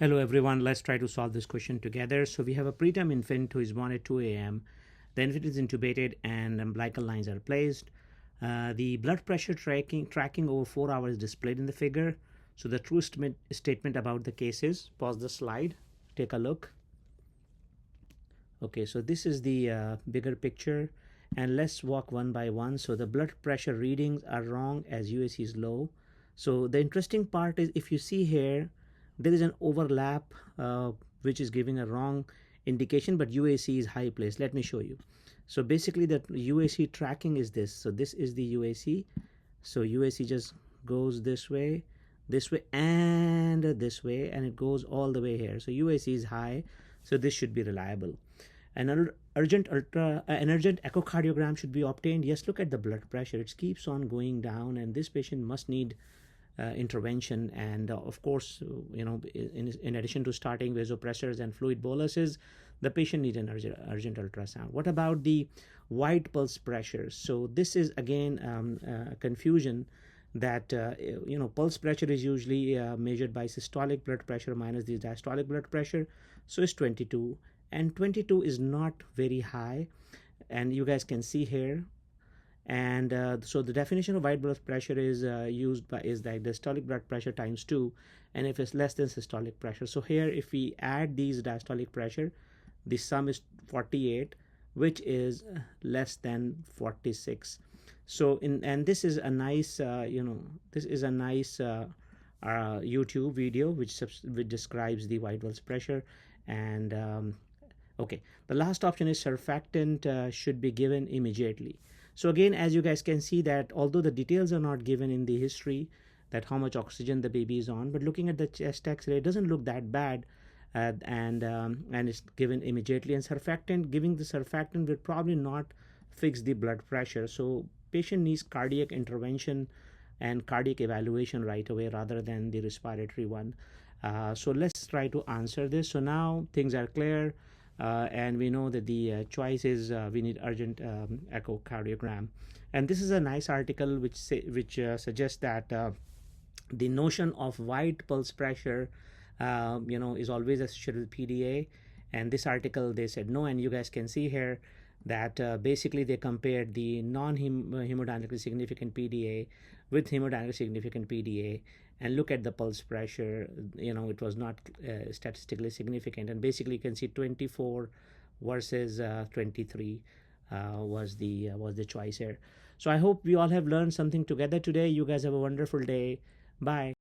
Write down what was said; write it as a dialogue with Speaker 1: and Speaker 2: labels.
Speaker 1: Hello everyone, let's try to solve this question together. So we have a preterm infant who is born at 2 a.m. The infant is intubated and umbilical lines are placed. The blood pressure tracking over 4 hours is displayed in the figure. So the true statement about the case is, pause the slide, take a look. Okay, so this is the bigger picture, and let's walk one by one. So the blood pressure readings are wrong as UAC is low. So the interesting part is, if you see here, there is an overlap which is giving a wrong indication, but UAC is high placed. Let me show you. So basically the UAC tracking is this. So this is the UAC. So UAC just goes this way, and this way, and it goes all the way here. So UAC is high, so this should be reliable. An urgent echocardiogram should be obtained. Yes, look at the blood pressure. It keeps on going down, and this patient must need intervention. And of course, in addition to starting vasopressors and fluid boluses, the patient needs an urgent ultrasound. What about the white pulse pressure? So this is again confusion that pulse pressure is usually measured by systolic blood pressure minus the diastolic blood pressure. So it's 22, and 22 is not very high, and you guys can see here. And so the definition of white blood pressure is is the diastolic blood pressure times 2, and if it's less than systolic pressure. So here, if we add these diastolic pressure, the sum is 48, which is less than 46. So and this is a nice YouTube video which describes the white blood pressure. And okay, the last option is surfactant should be given immediately. So again, as you guys can see, that although the details are not given in the history, that how much oxygen the baby is on, but looking at the chest X-ray, it doesn't look that bad, and it's given immediately. And giving the surfactant will probably not fix the blood pressure. So patient needs cardiac intervention and cardiac evaluation right away rather than the respiratory one. So let's try to answer this. So now things are clear. And we know that the choice is we need urgent echocardiogram. And this is a nice article which suggests that the notion of white pulse pressure is always associated with PDA. And this article, they said no, and you guys can see here that basically they compared the non-hemodynamically significant PDA with hemodynamically significant PDA, and look at the pulse pressure. It was not statistically significant, and basically you can see 24 versus 23 was the choice here. So I hope we all have learned something together today. You guys have a wonderful day. Bye.